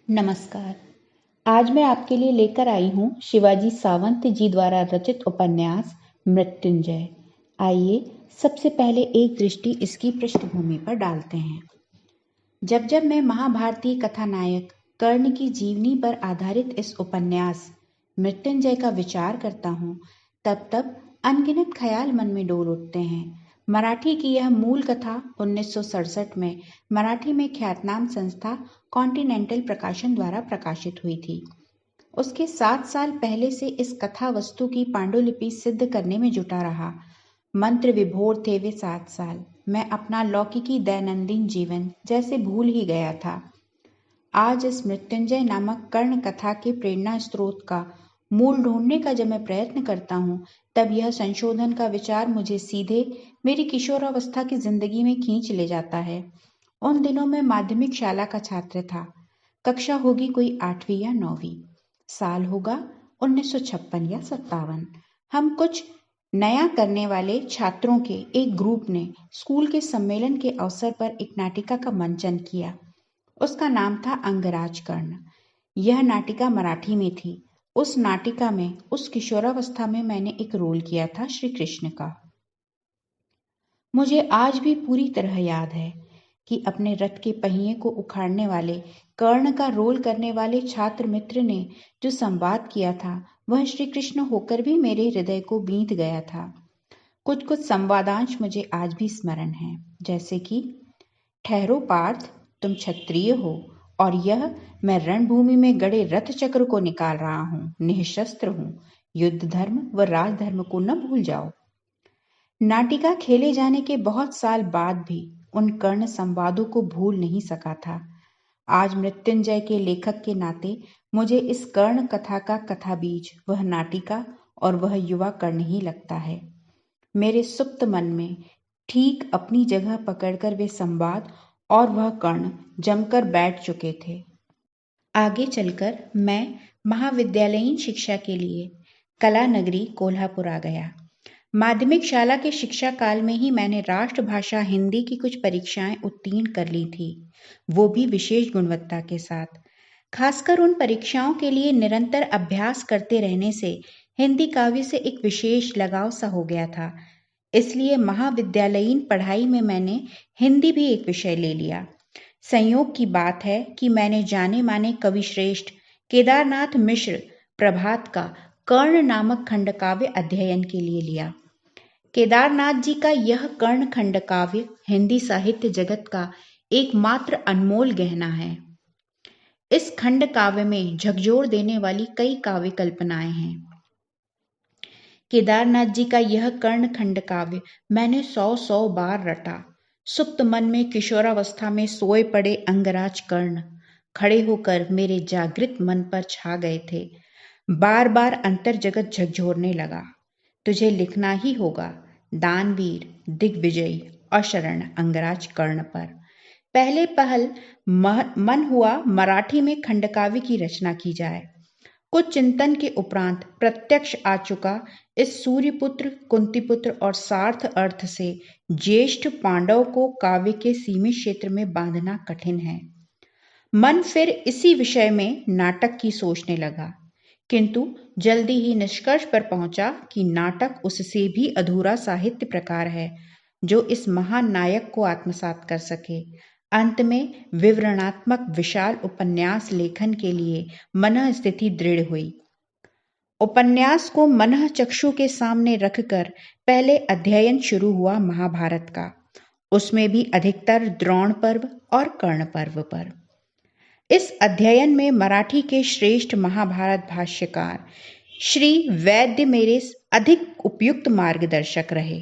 नमस्कार। आज मैं आपके लिए लेकर आई हूँ शिवाजी सावंत जी द्वारा रचित उपन्यास मृत्युंजय। आइए सबसे पहले एक दृष्टि इसकी पृष्ठभूमि पर डालते हैं। जब जब मैं महाभारतीय कथानायक कर्ण की जीवनी पर आधारित इस उपन्यास मृत्युंजय का विचार करता हूँ, तब तब अनगिनत ख्याल मन में डोल उठते हैं। मराठी की यह मूल कथा 1967 में मराठी में ख्यातनाम संस्था कॉन्टिनेंटल प्रकाशन द्वारा प्रकाशित हुई थी। उसके 7 साल पहले से इस कथा वस्तु की पांडुलिपि सिद्ध करने में जुटा रहा। मंत्र विभोर थे वे 7 साल। मैं अपना लौकिकी दैनंदिन जीवन जैसे भूल ही गया था। आज इस मृत्युंजय नामक कर्ण कथा के प्रेरणा स्रोत का मूल ढूंढने का जब मैं प्रयत्न करता हूँ, तब यह संशोधन का विचार मुझे सीधे मेरी किशोरावस्था की जिंदगी में खींच ले जाता है। उन दिनों मैं माध्यमिक शाला का छात्र था। कक्षा होगी कोई 8वीं या 9वीं। साल होगा 1956 या 57। हम कुछ नया करने वाले छात्रों के एक ग्रुप ने स्कूल के सम्मेलन के अवसर पर एक नाटिका का मंचन किया। उसका नाम था अंगराज कर्ण। यह नाटिका मराठी में थी। उस नाटिका में उस किशोरावस्था में मैंने एक रोल किया था श्री कृष्ण का। मुझे आज भी पूरी तरह याद है कि अपने रथ के पहिए को उखाड़ने वाले कर्ण का रोल करने वाले छात्र मित्र ने जो संवाद किया था, वह श्री कृष्ण होकर भी मेरे हृदय को बीत गया था। कुछ कुछ संवादांश मुझे आज भी स्मरण है, जैसे कि ठहरो पार्थ, तुम क्षत्रिय हो और यह मैं रणभूमि में गड़े रथ चक्र को निकाल रहा हूँ, निःशस्त्र हूँ। युद्ध धर्म व राजधर्म को न भूल जाओ। नाटिका खेले जाने के बहुत साल बाद भी उन कर्ण संवादों को भूल नहीं सका था। आज मृत्युंजय के लेखक के नाते मुझे इस कर्ण कथा का कथा बीज वह नाटिका और वह युवा कर्ण ही लगता है। मेरे सुप्त मन में ठीक अपनी जगह पकड़कर वे संवाद और वह कर्ण जमकर बैठ चुके थे। आगे चलकर मैं महाविद्यालयीन शिक्षा के लिए कला नगरी कोल्हापुर आ गया। माध्यमिक शाला के शिक्षा काल में ही मैंने राष्ट्रभाषा हिंदी की कुछ परीक्षाएं उत्तीर्ण कर ली थी, वो भी विशेष गुणवत्ता के साथ। खासकर उन परीक्षाओं के लिए निरंतर अभ्यास करते रहने से हिंदी काव्य से एक विशेष लगाव सा हो गया था। इसलिए महाविद्यालयीन पढ़ाई में मैंने हिंदी भी एक विषय ले लिया। संयोग की बात है कि मैंने जाने माने कवि श्रेष्ठ केदारनाथ मिश्र प्रभात का कर्ण नामक खंडकाव्य अध्ययन के लिए लिया। केदारनाथ जी का यह कर्ण खंड काव्य हिंदी साहित्य जगत का एकमात्र अनमोल गहना है। इस खंड काव्य में झकझोर देने वाली कई काव्य कल्पनाएं हैं। केदारनाथ जी का यह कर्ण खंड काव्य मैंने 100 बार रटा। सुप्त मन में किशोरावस्था में सोए पड़े अंगराज कर्ण खड़े होकर मेरे जागृत मन पर छा गए थे। बार बार अंतर जगत झकझोरने लगा। तुझे लिखना ही होगा दानवीर, दिग्विजयी और शरण अंगराज कर्ण पर। पहले पहल मन हुआ मराठी में खंडकाव्य की रचना की जाए। कुछ चिंतन के उपरांत प्रत्यक्ष आ चुका इस सूर्यपुत्र, कुंतीपुत्र और सार्थ अर्थ से ज्येष्ठ पांडव को काव्य के सीमित क्षेत्र में बांधना कठिन है। मन फिर इसी विषय में नाटक की सोचने लगा, किंतु जल्दी ही निष्कर्ष पर पहुंचा कि नाटक उससे भी अधूरा साहित्य प्रकार है जो इस महान नायक को आत्मसात कर सके। अंत में विवरणात्मक विशाल उपन्यास लेखन के लिए मनः स्थिति दृढ़ हुई। उपन्यास को मनः चक्षु के सामने रखकर पहले अध्ययन शुरू हुआ महाभारत का, उसमें भी अधिकतर द्रोण पर्व और कर्ण पर्व पर। इस अध्ययन में मराठी के श्रेष्ठ महाभारत भाष्यकार श्री वैद्य मेरे अधिक उपयुक्त मार्गदर्शक रहे।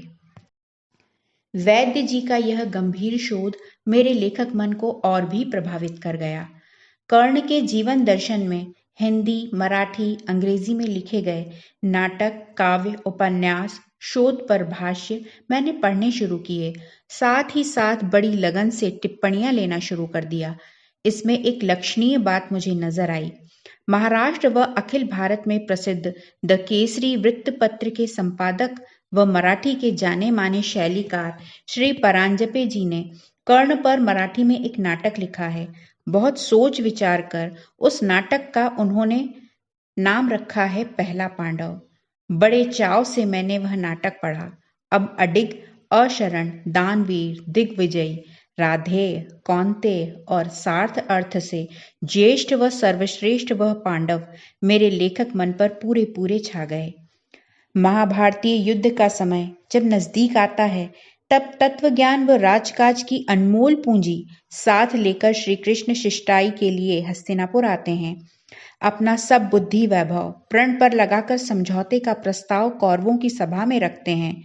वैद्य जी का यह गंभीर शोध मेरे लेखक मन को और भी प्रभावित कर गया। कर्ण के जीवन दर्शन में हिंदी, मराठी, अंग्रेजी में लिखे गए नाटक, काव्य, उपन्यास, शोध पर भाष्य मैंने पढ़ने शुरू किए। साथ ही साथ बड़ी लगन से टिप्पणियां लेना शुरू कर दिया। इसमें एक लक्षणीय बात मुझे नजर आई। महाराष्ट्र व अखिल भारत में प्रसिद्ध द केसरी वृत्तपत्र के संपादक व मराठी के जाने माने शैलीकार श्री परांजपे जी ने कर्ण पर मराठी में एक नाटक लिखा है बहुत सोच विचार कर उस नाटक का उन्होंने नाम रखा है पहला पांडव। बड़े चाव से मैंने वह नाटक पढ़ा। अब अडिग, अशरण, दानवीर, दिग्विजयी, राधेय, कौन्तेय और सार्थ अर्थ से ज्येष्ठ व सर्वश्रेष्ठ वह पांडव मेरे लेखक मन पर पूरे पूरे छा गए। महाभारतीय युद्ध का समय जब नजदीक आता है, तब तत्व ज्ञान व राजकाज की अनमोल पूंजी साथ लेकर श्री कृष्ण शिष्टाई के लिए हस्तिनापुर आते हैं। अपना सब बुद्धि वैभव प्रण पर लगाकर समझौते का प्रस्ताव कौरवों की सभा में रखते हैं।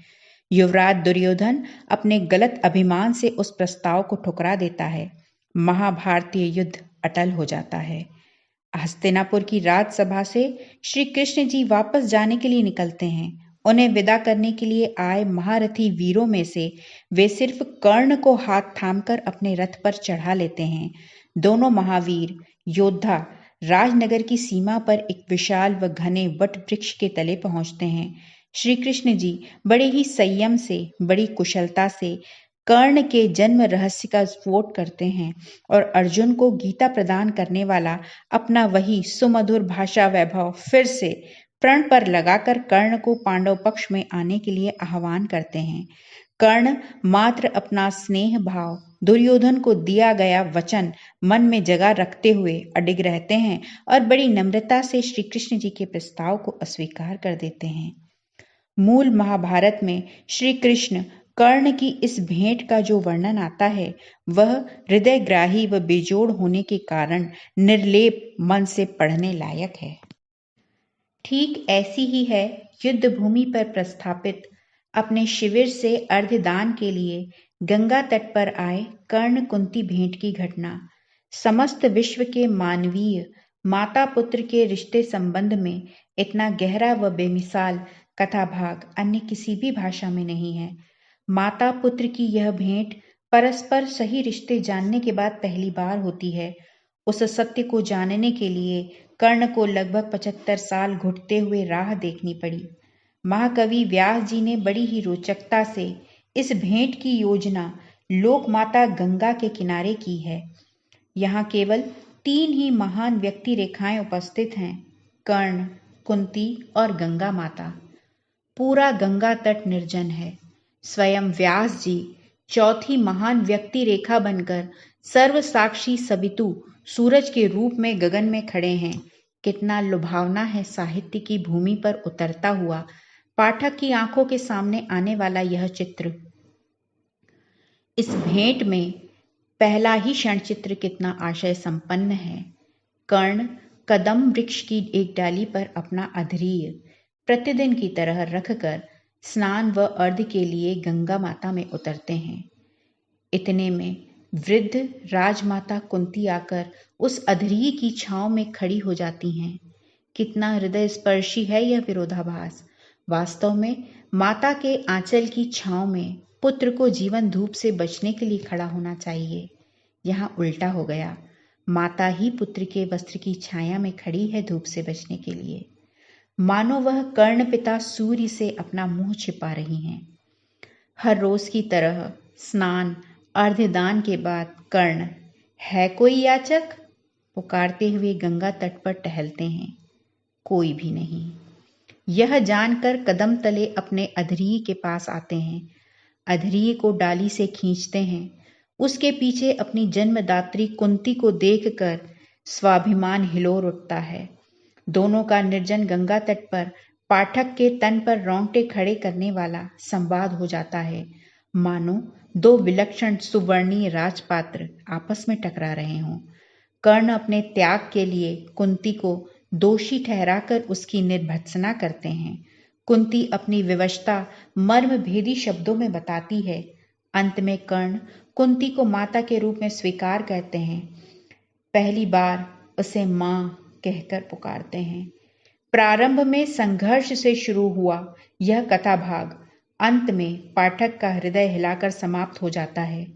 युवराज दुर्योधन अपने गलत अभिमान से उस प्रस्ताव को ठुकरा देता है। महाभारतीय युद्ध अटल हो जाता है। हस्तिनापुर की राजसभा से श्री कृष्ण जी वापस जाने के लिए निकलते हैं। उन्हें विदा करने के लिए आए महारथी वीरों में से वे सिर्फ कर्ण को हाथ थामकर अपने रथ पर चढ़ा लेते हैं। दोनों महावीर योद्धा राजनगर की सीमा पर एक विशाल व घने वट वृक्ष के तले पहुंचते हैं। श्री कृष्ण जी बड़े ही संयम से, बड़ी कुशलता से कर्ण के जन्म रहस्य का स्फोट करते हैं और अर्जुन को गीता प्रदान करने वाला अपना वही सुमधुर भाषा वैभव फिर से प्रण पर लगाकर कर्ण को पांडव पक्ष में आने के लिए आह्वान करते हैं। कर्ण मात्र अपना स्नेह भाव, दुर्योधन को दिया गया वचन मन में जगा रखते हुए अडिग रहते हैं और बड़ी नम्रता से श्री कृष्ण जी के प्रस्ताव को अस्वीकार कर देते हैं। मूल महाभारत में श्री कृष्ण कर्ण की इस भेंट का जो वर्णन आता है, वह हृदयग्राही व बेजोड़ होने के कारण निर्लेप मन से पढ़ने लायक है। ठीक ऐसी ही है युद्ध भूमि पर प्रस्थापित अपने शिविर से अर्धदान के लिए गंगा तट पर आए कर्ण कुंती भेंट की घटना। समस्त विश्व के मानवीय माता पुत्र के रिश्ते संबंध में इतना गहरा व बेमिसाल कथा भाग अन्य किसी भी भाषा में नहीं है। माता पुत्र की यह भेंट परस्पर सही रिश्ते जानने के बाद पहली बार होती है। उस सत्य को जानने के लिए कर्ण को लगभग 75 साल घुटते हुए राह देखनी पड़ी। महाकवि व्यास जी ने बड़ी ही रोचकता से इस भेंट की योजना लोक माता गंगा के किनारे की है। यहाँ केवल 3 ही महान व्यक्ति रेखाएं उपस्थित हैं, कर्ण, कुंती और गंगा माता। पूरा गंगा तट निर्जन है। स्वयं व्यास जी चौथी महान व्यक्ति रेखा बनकर सर्व साक्षी सवितु सूरज के रूप में गगन में खड़े हैं। कितना लुभावना है साहित्य की भूमि पर उतरता हुआ पाठक की आंखों के सामने आने वाला यह चित्र। इस भेंट में पहला ही क्षण चित्र कितना आशय संपन्न है। कर्ण कदम वृक्ष की एक डाली पर अपना अधरीय प्रतिदिन की तरह रखकर स्नान व अर्घ्य के लिए गंगा माता में उतरते हैं। इतने में वृद्ध राजमाता कुंती आकर उस अधरीय की छांव में खड़ी हो जाती हैं। कितना हृदय स्पर्शी है यह विरोधाभास। वास्तव में माता के आंचल की छांव में पुत्र को जीवन धूप से बचने के लिए खड़ा होना चाहिए। यहाँ उल्टा हो गया। माता ही पुत्र के वस्त्र की छाया में खड़ी है धूप से बचने के लिए। मानो वह कर्ण पिता सूर्य से अपना मुंह छिपा रही हैं। हर रोज की तरह स्नान अर्घ्यदान के बाद कर्ण है कोई याचक पुकारते हुए गंगा तट पर टहलते हैं। कोई भी नहीं। यह जानकर कदम तले अपने अधरीय के पास आते हैं। अधरीय को डाली से खींचते हैं। उसके पीछे अपनी जन्मदात्री कुंती को देखकर स्वाभिमान हिलोर उठता है। दोनों का निर्जन गंगा तट पर पाठक के तन पर रोंगटे खड़े करने वाला संवाद हो जाता है। मानो 2 विलक्षण सुवर्णीय राजपात्र आपस में टकरा रहे हों। कर्ण अपने त्याग के लिए कुंती को दोषी ठहराकर उसकी निर्भत्सना करते हैं। कुंती अपनी विवशता मर्म भेदी शब्दों में बताती है। अंत में कर्ण कुंती को माता के रूप में स्वीकार करते हैं। पहली बार उसे मां कहकर पुकारते हैं। प्रारंभ में संघर्ष से शुरू हुआ यह कथा भाग अंत में पाठक का हृदय हिलाकर समाप्त हो जाता है।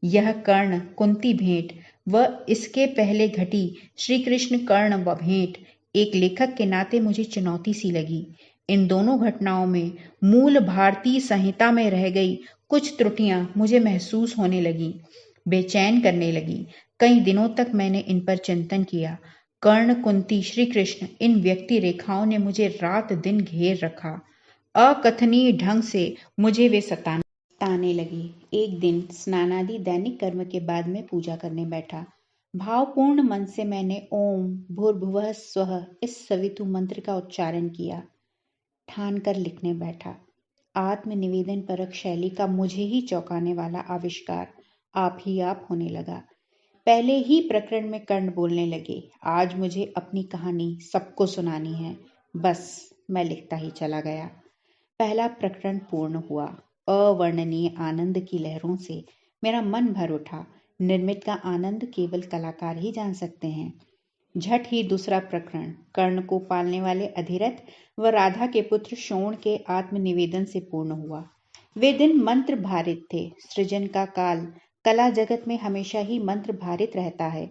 यह कर्ण कुंती भेंट व इसके पहले घटी श्री कृष्ण कर्ण व भेंट एक लेखक के नाते मुझे चुनौती सी लगी। इन दोनों घटनाओं में मूल भारतीय संहिता में रह गई कुछ त्रुटियां मुझे महसूस होने लगी, बेचैन करने लगी। कई दिनों तक मैंने इन पर चिंतन किया। कर्ण, कुंती, श्री कृष्ण, इन व्यक्ति रेखाओं ने मुझे रात दिन घेर रखा। अकथनीय ढंग से मुझे वे सताने लगी। एक दिन स्नानादि दैनिक कर्म के बाद मैं पूजा करने बैठा। भावपूर्ण मन से मैंने ओम भूर्भुवः स्वः इस सवितु मंत्र का उच्चारण किया। ठान कर लिखने बैठा। आत्मनिवेदन परक शैली का मुझे ही चौंकाने वाला आविष्कार आप ही आप होने लगा। पहले ही प्रकरण में कर्ण बोलने लगे, आज मुझे अपनी कहानी सबको सुनानी है। बस मैं लिखता ही चला गया। पहला प्रकरण पूर्ण हुआ। अवर्णनीय आनंद की लहरों से मेरा मन भर उठा। निर्मित का आनंद केवल कलाकार ही जान सकते हैं। झट ही दूसरा प्रकरण कर्ण को पालने वाले अधिरथ व राधा के पुत्र शोण के आत्मनिवेदन से पूर्ण हुआ। वे दिन मंत्र भारित थे। सृजन का काल कला जगत में हमेशा ही मंत्र भारित रहता है।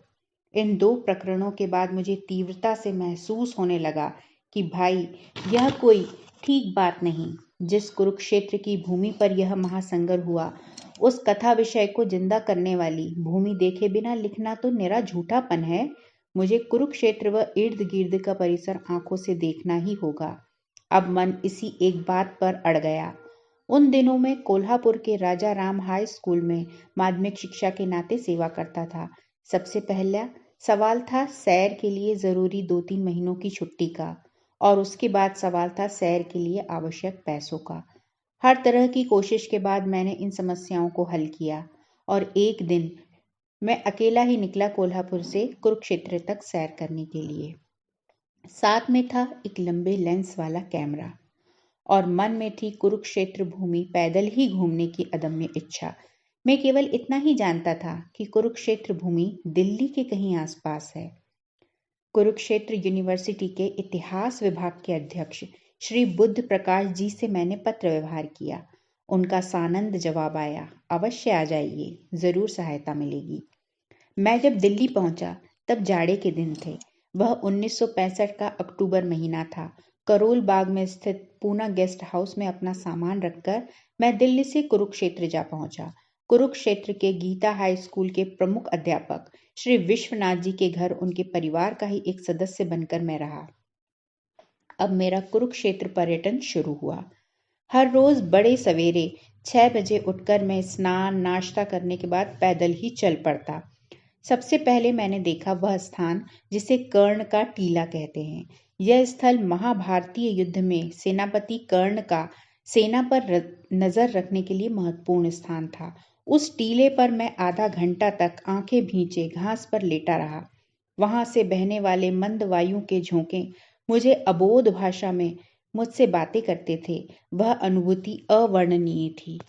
इन दो प्रकरणों के बाद मुझे तीव्रता से महसूस होने लगा कि भाई, यह कोई ठीक बात नहीं। जिस कुरुक्षेत्र की भूमि पर यह महासंगर हुआ, उस कथा विषय को जिंदा करने वाली भूमि देखे बिना लिखना तो निरा झूठापन है। मुझे कुरुक्षेत्र व इर्द गिर्द का परिसर आंखों से देखना ही होगा। अब मन इसी एक बात पर अड़ गया। उन दिनों में कोल्हापुर के राजा राम हाई स्कूल में माध्यमिक शिक्षा के नाते सेवा करता था। सबसे पहला सवाल था सैर के लिए जरूरी 2-3 महीनों की छुट्टी का, और उसके बाद सवाल था सैर के लिए आवश्यक पैसों का। हर तरह की कोशिश के बाद मैंने इन समस्याओं को हल किया और एक दिन मैं अकेला ही निकला कोल्हापुर से कुरुक्षेत्र तक सैर करने के लिए। साथ में था एक लंबे लेंस वाला कैमरा और मन में थी कुरुक्षेत्र भूमि पैदल ही घूमने की अदम्य इच्छा। मैं केवल इतना ही जानता था कि कुरुक्षेत्र भूमि दिल्ली के कहीं आसपास है। कुरुक्षेत्र यूनिवर्सिटी के इतिहास विभाग के अध्यक्ष श्री बुद्ध प्रकाश जी से मैंने पत्र व्यवहार किया। उनका सानंद जवाब आया, अवश्य आ जाइए, जरूर सहायता मिलेगी। मैं जब दिल्ली पहुंचा तब जाड़े के दिन थे। वह 1965 का अक्टूबर महीना था। करोल बाग में स्थित पूना गेस्ट हाउस में अपना सामान रखकर मैं दिल्ली से कुरुक्षेत्र जा पहुंचा। कुरुक्षेत्र के गीता हाई स्कूल के प्रमुख अध्यापक श्री विश्वनाथ जी के घर उनके परिवार का ही एक सदस्य बनकर मैं रहा। अब मेरा कुरुक्षेत्र पर्यटन शुरू हुआ। हर रोज बड़े सवेरे 6 बजे उठकर मैं स्नान नाश्ता करने के बाद पैदल ही चल पड़ता। सबसे पहले मैंने देखा वह स्थान जिसे कर्ण का टीला कहते हैं। यह स्थल महाभारतीय युद्ध में सेनापति कर्ण का सेना पर नजर रखने के लिए महत्वपूर्ण स्थान था। उस टीले पर मैं आधा घंटा तक आंखें भींचे घास पर लेटा रहा। वहां से बहने वाले मंद वायु के झोंके मुझे अबोध भाषा में मुझसे बातें करते थे। वह अनुभूति अवर्णनीय थी।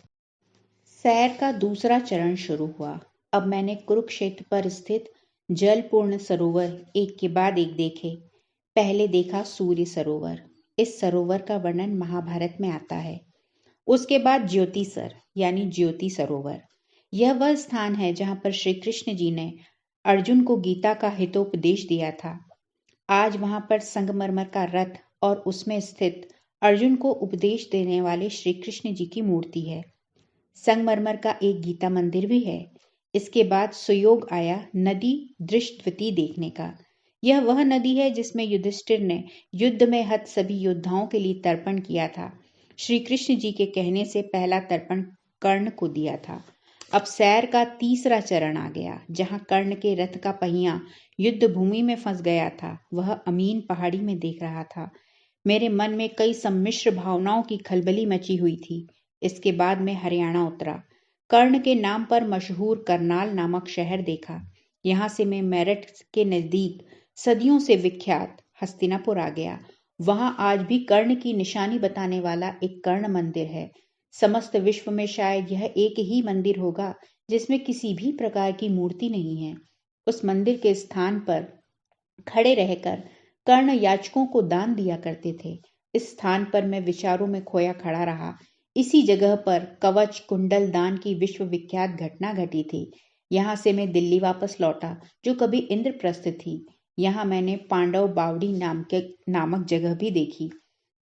सैर का दूसरा चरण शुरू हुआ। अब मैंने कुरुक्षेत्र पर स्थित जलपूर्ण सरोवर एक के बाद एक देखे। पहले देखा सूर्य सरोवर। इस सरोवर का वर्णन महाभारत में आता है। उसके बाद ज्योतिसर यानी ज्योति सरोवर। यह वह स्थान है जहां पर श्री कृष्ण जी ने अर्जुन को गीता का हितोपदेश दिया था। आज वहां पर संगमरमर का रथ और उसमें स्थित अर्जुन को उपदेश देने वाले श्री कृष्ण जी की मूर्ति है। संगमरमर का एक गीता मंदिर भी है। इसके बाद सुयोग आया नदी दृष्टवती देखने का। यह वह नदी है जिसमें युधिष्ठिर ने युद्ध में हत सभी योद्धाओं के लिए तर्पण किया था। श्री कृष्ण जी के कहने से पहला तर्पण कर्ण को दिया था। अब सैर का तीसरा चरण आ गया, जहां कर्ण के रथ का पहिया युद्ध भूमि में फंस गया था। वह अमीन पहाड़ी में देख रहा था। मेरे मन में कई सम्मिश्र भावनाओं की खलबली मची हुई थी। इसके बाद मैं हरियाणा उतरा। कर्ण के नाम पर मशहूर करनाल नामक शहर देखा। यहाँ से मैं मेरठ के नजदीक सदियों से विख्यात हस्तिनापुर आ गया। वहां आज भी कर्ण की निशानी बताने वाला एक कर्ण मंदिर है। समस्त विश्व में शायद यह एक ही मंदिर होगा जिसमें किसी भी प्रकार की मूर्ति नहीं है। उस मंदिर के स्थान पर खड़े रहकर कर्ण याचकों को दान दिया करते थे। इस स्थान पर मैं विचारों में खोया खड़ा रहा। इसी जगह पर कवच कुंडल दान की विश्वविख्यात घटना घटी थी। यहाँ से मैं दिल्ली वापस लौटा, जो कभी इंद्रप्रस्थ थी। यहाँ मैंने पांडव बावड़ी नामक जगह भी देखी।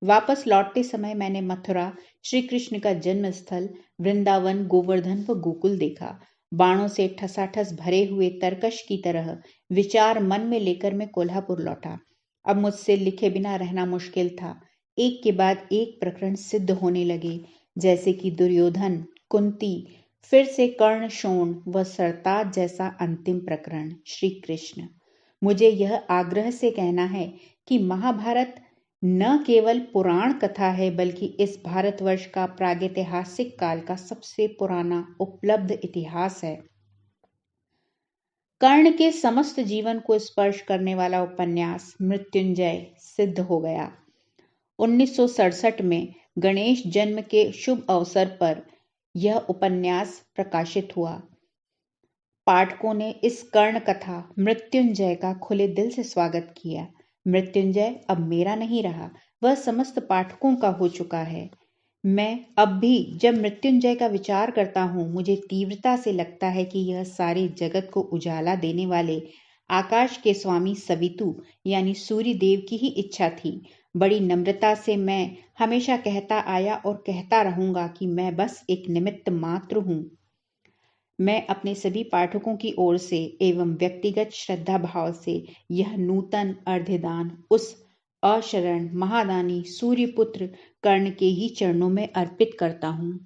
वापस लौटते समय मैंने मथुरा, श्री कृष्ण का जन्म स्थल, वृंदावन, गोवर्धन व गोकुल देखा। बाणों से ठसाठस भरे हुए तरकश की तरह विचार मन में लेकर मैं कोल्हापुर लौटा। अब मुझसे लिखे बिना रहना मुश्किल था। एक के बाद एक प्रकरण सिद्ध होने लगे, जैसे कि दुर्योधन, कुंती, फिर से कर्ण, शोण व सरताज जैसा अंतिम प्रकरण श्री कृष्ण। मुझे यह आग्रह से कहना है कि महाभारत न केवल पुराण कथा है, बल्कि इस भारतवर्ष का प्रागैतिहासिक काल का सबसे पुराना उपलब्ध इतिहास है। कर्ण के समस्त जीवन को स्पर्श करने वाला उपन्यास मृत्युंजय सिद्ध हो गया। 1967 में गणेश जन्म के शुभ अवसर पर यह उपन्यास प्रकाशित हुआ। पाठकों ने इस कर्ण कथा मृत्युंजय का खुले दिल से स्वागत किया। मृत्युंजय अब मेरा नहीं रहा, वह समस्त पाठकों का हो चुका है। मैं अब भी जब मृत्युंजय का विचार करता हूँ, मुझे तीव्रता से लगता है कि यह सारे जगत को उजाला देने वाले आकाश के स्वामी सवितु यानी सूर्य देव की ही इच्छा थी। बड़ी नम्रता से मैं हमेशा कहता आया और कहता रहूंगा कि मैं बस एक निमित्त मात्र हूँ। मैं अपने सभी पाठकों की ओर से एवं व्यक्तिगत श्रद्धा भाव से यह नूतन अर्धदान उस अशरण महादानी सूर्यपुत्र कर्ण के ही चरणों में अर्पित करता हूँ।